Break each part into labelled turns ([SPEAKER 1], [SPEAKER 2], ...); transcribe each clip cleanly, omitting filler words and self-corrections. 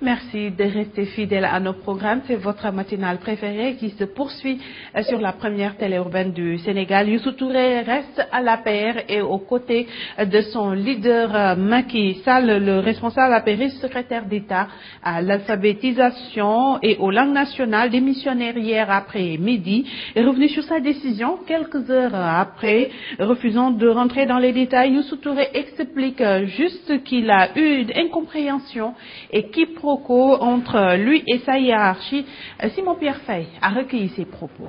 [SPEAKER 1] Merci de rester fidèle à nos programmes. C'est votre matinale préférée qui se poursuit sur la première télé urbaine du Sénégal. Youssou Touré reste à l'APR et aux côtés de son leader Macky Sall, le responsable apériste, secrétaire d'État à l'alphabétisation et aux langues nationales, démissionnaire hier après-midi, est revenu sur sa décision quelques heures après. Refusant de rentrer dans les détails, Youssou Touré explique juste qu'il a eu une incompréhension et quiproquo entre lui et sa hiérarchie. Simon Pierre Faye a recueilli ses propos.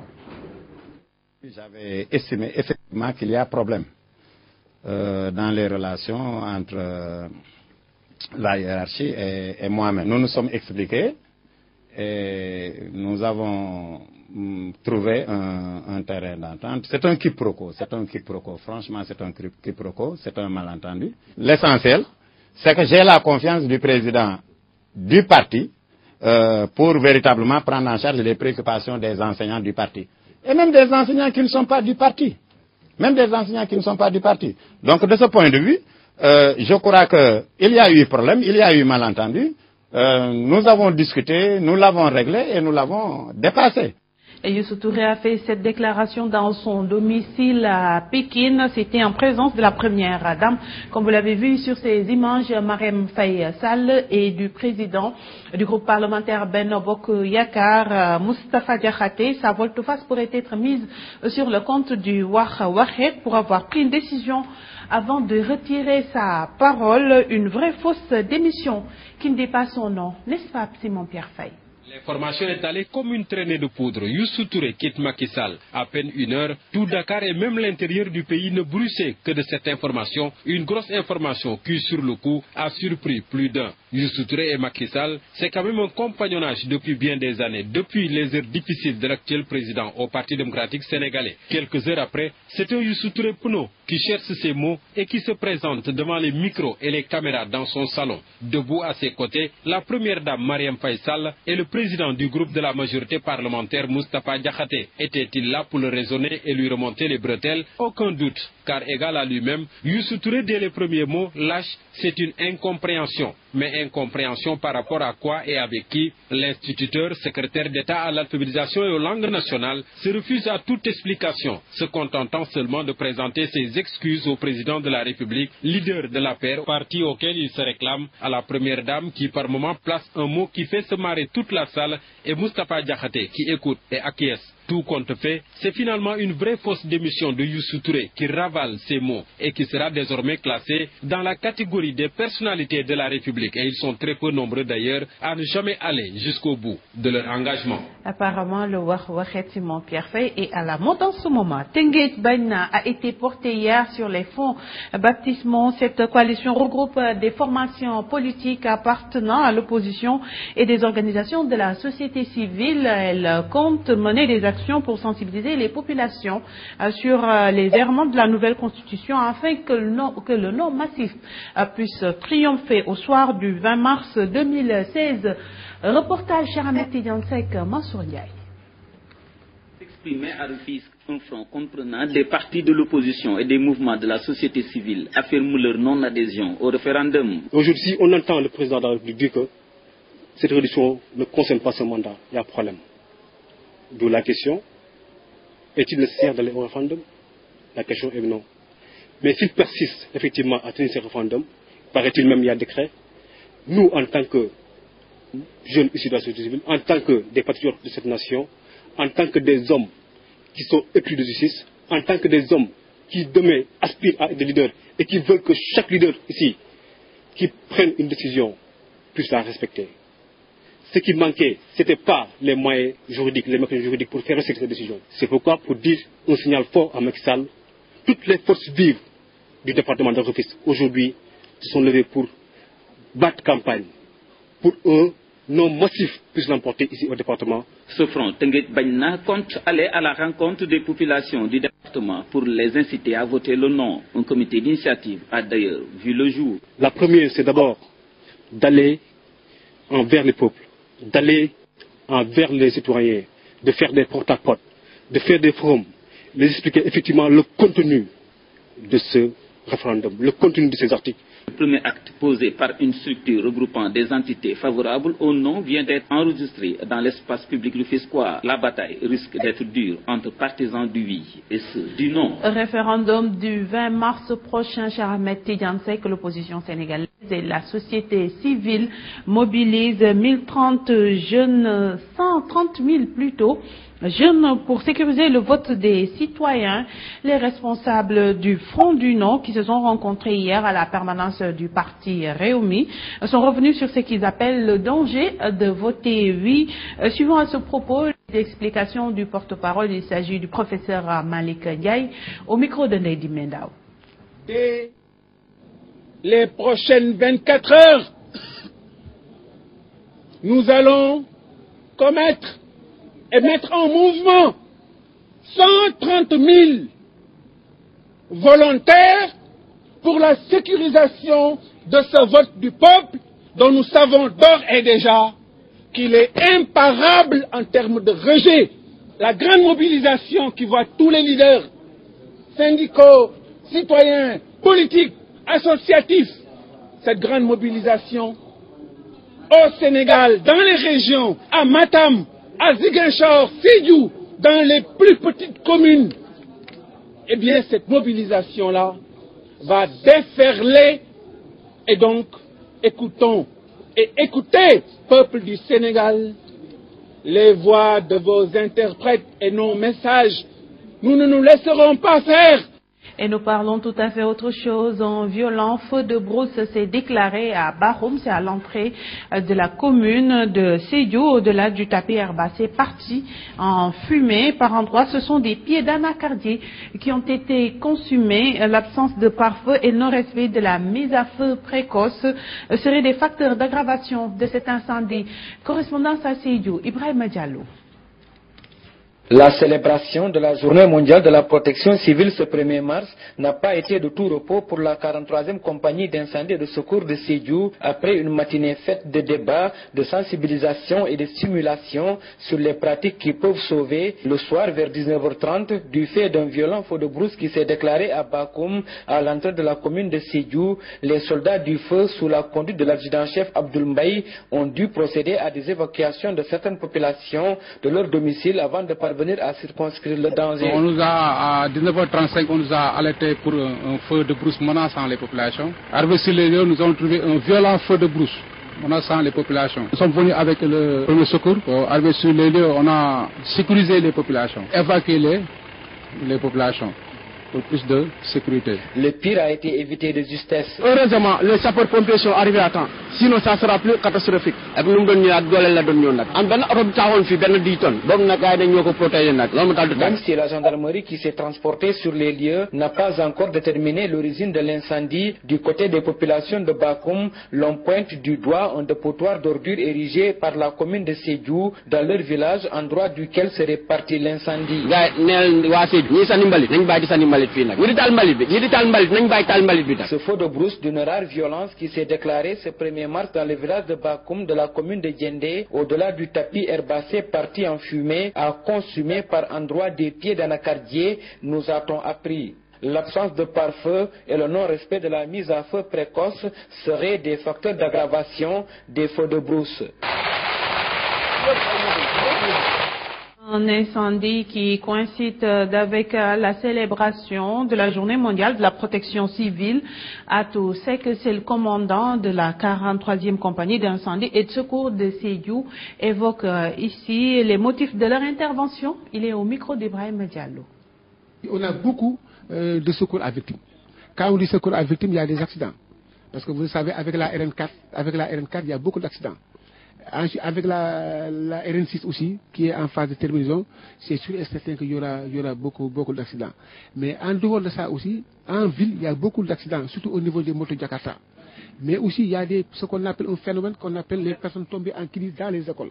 [SPEAKER 2] J'avais estimé effectivement qu'il y a problème dans les relations entre la hiérarchie et moi-même. Nous nous sommes expliqués et nous avons trouvé un terrain d'entente. C'est un quiproquo, franchement c'est un quiproquo, c'est un malentendu. L'essentiel, c'est que j'ai la confiance du président du parti pour véritablement prendre en charge les préoccupations des enseignants du parti. Et même des enseignants qui ne sont pas du parti. Donc de ce point de vue, je crois qu'il y a eu problème, il y a eu malentendu. Nous avons discuté, nous l'avons réglé et nous l'avons dépassé.
[SPEAKER 1] Et Youssou Touré a fait cette déclaration dans son domicile à Pékin. C'était en présence de la première dame, comme vous l'avez vu sur ces images, Marème Faye Sall, et du président du groupe parlementaire Benno Bokk Yakaar, Moustapha Diakhaté. Sa volte-face pourrait être mise sur le compte du Wax Waxet pour avoir pris une décision avant de retirer sa parole, une vraie fausse démission qui ne dit pas son nom. N'est-ce pas, Simon Pierre Faye?
[SPEAKER 3] L'information est allée comme une traînée de poudre. Youssou Touré quitte Macky Sall. À peine une heure, tout Dakar et même l'intérieur du pays ne bruissaient que de cette information. Une grosse information qui, sur le coup, a surpris plus d'un. Youssou Touré et Macky Sall, c'est quand même un compagnonnage depuis bien des années, depuis les heures difficiles de l'actuel président au Parti démocratique sénégalais. Quelques heures après, c'est un Youssou Touré Penaud qui cherche ses mots et qui se présente devant les micros et les caméras dans son salon. Debout à ses côtés, la première dame Marème Faye Sall et le président du groupe de la majorité parlementaire Moustapha Diakhaté. Était-il là pour le raisonner et lui remonter les bretelles? Aucun doute, car égal à lui-même, Youssou Touré dès les premiers mots lâche, c'est une incompréhension. Mais incompréhension par rapport à quoi et avec qui? L'instituteur, secrétaire d'État à l'alphabétisation et aux langues nationales, se refuse à toute explication, se contentant seulement de présenter ses excuses au président de la République, leader de l'APR, parti auquel il se réclame, à la première dame qui par moment place un mot qui fait se marrer toute la salle, et Moustapha Diakhaté qui écoute et acquiesce. Tout compte fait, c'est finalement une vraie fausse démission de Youssou Touré qui ravale ces mots et qui sera désormais classée dans la catégorie des personnalités de la République. Et ils sont très peu nombreux d'ailleurs à ne jamais aller jusqu'au bout de leur engagement.
[SPEAKER 1] Apparemment, le Wax Waxet Simon Pierre Faye est à la mode en ce moment. Tenguet Bagna a été porté hier sur les fonds baptismaux. Cette coalition regroupe des formations politiques appartenant à l'opposition et des organisations de la société civile. Elle compte mener des actions pour sensibiliser les populations sur les errements de la nouvelle constitution afin que le non massif puisse triompher au soir du 20 mars 2016. Reportage Charamet Tidiansek, Mansour Ndiaye.
[SPEAKER 4] Exprimé à Rufisque un front comprenant des partis de l'opposition et des mouvements de la société civile affirment leur non-adhésion au référendum.
[SPEAKER 5] Aujourd'hui, on entend le président de la République dire que cette réduction ne concerne pas ce mandat. Il y a problème. D'où la question, est-il nécessaire d'aller au référendum? La question est non. Mais s'il persiste effectivement à tenir ce référendum, paraît-il même il y a décret, nous en tant que jeunes issus de la société civile, en tant que des patriotes de cette nation, en tant que des hommes qui sont épris de justice, en tant que des hommes qui demain aspirent à être des leaders et qui veulent que chaque leader ici qui prenne une décision puisse la respecter. Ce qui manquait, ce n'était pas les moyens juridiques, les mécanismes juridiques pour faire respecter cette décision. C'est pourquoi, pour dire un signal fort à Macky Sall, toutes les forces vives du département de Rufisque aujourd'hui se sont levées pour battre campagne, pour un non massif puisse l'emporter ici au département.
[SPEAKER 4] Ce front, Tenguet Bagna, compte aller à la rencontre des populations du département pour les inciter à voter le non. Un comité d'initiative a d'ailleurs vu le jour.
[SPEAKER 5] La première, c'est d'abord d'aller envers les peuples, d'aller envers les citoyens, de faire des porte-à-porte, de faire des forums, les expliquer effectivement le contenu de ce référendum, le contenu de ces articles.
[SPEAKER 4] Le premier acte posé par une structure regroupant des entités favorables au non vient d'être enregistré dans l'espace public rufisquois. La bataille risque d'être dure entre partisans du oui et ceux du non.
[SPEAKER 1] Référendum du 20 mars prochain, cher Ahmed Tidiane Seck, que l'opposition sénégalaise et la société civile mobilisent 1030 jeunes, 130 000 plutôt, jeunes pour sécuriser le vote des citoyens. Les responsables du Front du Non qui se sont rencontrés hier à la permanence du parti Réumi sont revenus sur ce qu'ils appellent le danger de voter oui. Suivant à ce propos, l'explication du porte-parole, il s'agit du professeur Malik Ndiaye au micro de Ndeye Mendao.
[SPEAKER 6] Dès les prochaines 24 heures, nous allons commettre et mettre en mouvement 130 000 volontaires pour la sécurisation de ce vote du peuple dont nous savons d'ores et déjà qu'il est imparable en termes de rejet. La grande mobilisation qui voit tous les leaders syndicaux, citoyens, politiques, associatifs, cette grande mobilisation au Sénégal, dans les régions, à Matam, à Ziguinchor, Sédhiou, dans les plus petites communes, eh bien cette mobilisation-là va déferler. Et donc, écoutons et écoutez, peuple du Sénégal, les voix de vos interprètes et nos messages. Nous ne nous laisserons pas faire.
[SPEAKER 1] Et nous parlons tout à fait autre chose. Un violent feu de brousse s'est déclaré à Bahoum, c'est à l'entrée de la commune de Sédhiou, au-delà du tapis herbacé parti en fumée. Par endroits, ce sont des pieds d'anacardier qui ont été consumés. L'absence de pare-feu et le non-respect de la mise à feu précoce seraient des facteurs d'aggravation de cet incendie. Correspondance à Sédhiou, Ibrahima Diallo.
[SPEAKER 7] La célébration de la Journée mondiale de la protection civile ce 1er mars n'a pas été de tout repos pour la 43e compagnie d'incendie et de secours de Sédhiou après une matinée faite de débats, de sensibilisation et de stimulation sur les pratiques qui peuvent sauver. Le soir vers 19h30, du fait d'un violent feu de brousse qui s'est déclaré à Bakoum, à l'entrée de la commune de Sédhiou, les soldats du feu, sous la conduite de l'adjudant-chef Abdoul Mbaye, ont dû procéder à des évacuations de certaines populations de leur domicile avant de parvenir à circonscrire le danger.
[SPEAKER 8] On nous a, à 19h35, on nous a alerté pour un feu de brousse menaçant les populations. Arrivé sur les lieux, nous avons trouvé un violent feu de brousse menaçant les populations. Nous sommes venus avec le premier secours. Arrivé sur les lieux, on a sécurisé les populations, évacué les populations pour plus de sécurité.
[SPEAKER 7] Le pire a été évité de justesse.
[SPEAKER 8] Heureusement, les sapeurs-pompiers sont arrivés à temps. Sinon, ça sera plus catastrophique.
[SPEAKER 7] Même si la gendarmerie qui s'est transportée sur les lieux n'a pas encore déterminé l'origine de l'incendie, du côté des populations de Bakoum, l'on pointe du doigt un dépotoir d'ordures érigé par la commune de Sédhiou dans leur village, endroit duquel serait parti l'incendie. Ce feu de brousse d'une rare violence qui s'est déclaré ce 1er mars dans le village de Bakoum de la commune de Djendé, au-delà du tapis herbacé parti en fumée, a consumé par endroits des pieds d'anacardier, nous a-t-on appris. L'absence de pare-feu et le non-respect de la mise à feu précoce seraient des facteurs d'aggravation des feux de brousse.
[SPEAKER 1] Un incendie qui coïncide avec la célébration de la Journée mondiale de la protection civile. Atou Seck, c'est le commandant de la 43e compagnie d'incendie et de secours de Sédhiou, évoque ici les motifs de leur intervention. Il est au micro d'Ibrahima Diallo.
[SPEAKER 9] On a beaucoup de secours à victimes. Quand on dit secours à victimes, il y a des accidents. Parce que vous savez, avec la RN4, il y a beaucoup d'accidents. Avec la RN6 aussi, qui est en phase de terminaison, c'est sûr et certain qu'il y aura beaucoup d'accidents. Mais en dehors de ça aussi, en ville, il y a beaucoup d'accidents, surtout au niveau des motos Jakarta. Mais aussi, il y a ce qu'on appelle un phénomène qu'on appelle les personnes tombées en crise dans les écoles.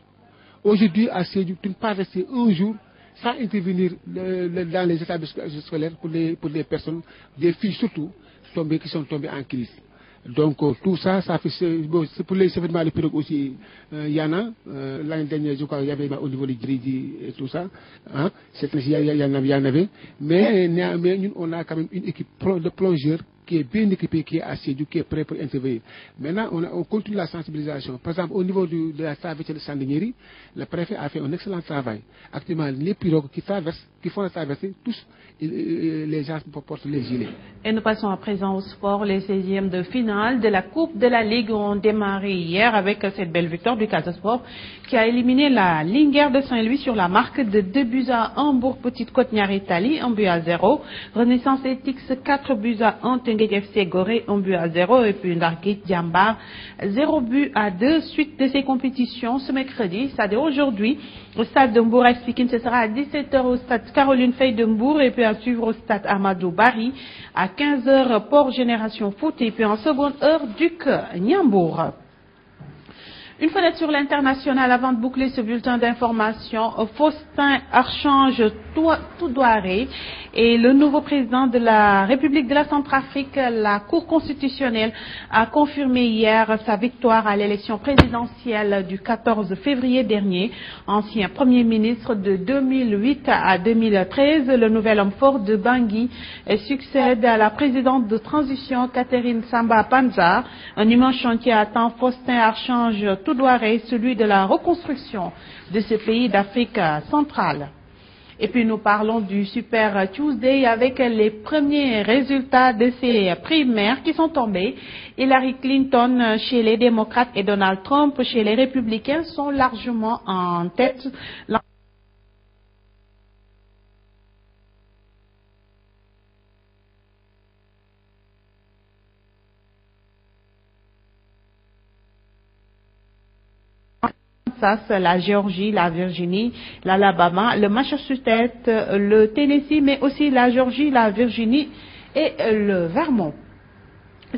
[SPEAKER 9] Aujourd'hui, à Sédhiou, tu ne peux pas rester un jour sans intervenir dans les établissements scolaires pour les personnes, des filles surtout, qui sont tombées en crise. Donc tout ça, ça fait c'est pour les événements de pirogue aussi. Il y en a l'année dernière, je crois, il y avait au niveau des Gridi et tout ça. Hein, il y en avait. Mais nous, on a quand même une équipe de plongeurs qui est bien équipé, qui est assidu, qui est prêt pour intervenir. Maintenant, on continue la sensibilisation. Par exemple, au niveau de la traversée de Sandiniéry, le préfet a fait un excellent travail. Actuellement, les pirogues qui font la traversée, tous les gens portent les gilets.
[SPEAKER 1] Et nous passons à présent au sport. Les 16e de finale de la Coupe de la Ligue ont démarré hier avec cette belle victoire du Casa Sport qui a éliminé la Linguère de Saint-Louis sur la marque de 2-1 pour Petite Côte Niary-Tally, 1-0. Renaissance Ethics 4-1, Teungueth FC Gorée 1-0 et puis Ndarguit Diambar 0-2. Suite de ces compétitions ce mercredi, c'est-à-dire aujourd'hui, au stade de Mbour Pikine, ce sera à 17h au stade Caroline Faye de Mbour et puis à suivre au stade Amadou Barry à 15h Port Génération Foot et puis en seconde heure Duc Niambour. Une fenêtre sur l'international avant de boucler ce bulletin d'information. Faustin Archange Touadéra et le nouveau président de la République de la Centrafrique, la Cour constitutionnelle a confirmé hier sa victoire à l'élection présidentielle du 14 février dernier. Ancien Premier ministre de 2008 à 2013, le nouvel homme fort de Bangui succède à la présidente de transition Catherine Samba Panza. Un immense chantier attend Faustin Archange Touadéra, celui de la reconstruction de ce pays d'Afrique centrale. Et puis nous parlons du Super Tuesday avec les premiers résultats de ces primaires qui sont tombés. Hillary Clinton chez les démocrates et Donald Trump chez les républicains sont largement en tête. La Géorgie, la Virginie, l'Alabama, le Massachusetts, le Tennessee, mais aussi la Géorgie, la Virginie et le Vermont.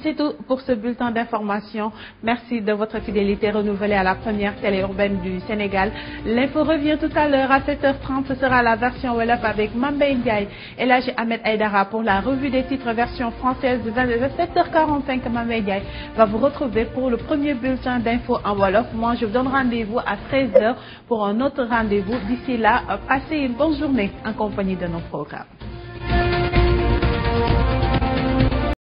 [SPEAKER 1] C'est tout pour ce bulletin d'information. Merci de votre fidélité renouvelée à la première télé urbaine du Sénégal. L'info revient tout à l'heure à 7h30. Ce sera la version Wolof avec Mambé Ndiaye et Elhadji Ahmed Aïdara pour la revue des titres version française de 7h45. Mambé Ndiaye va vous retrouver pour le premier bulletin d'info en Wolof. Moi, je vous donne rendez-vous à 13h pour un autre rendez-vous. D'ici là, passez une bonne journée en compagnie de nos programmes.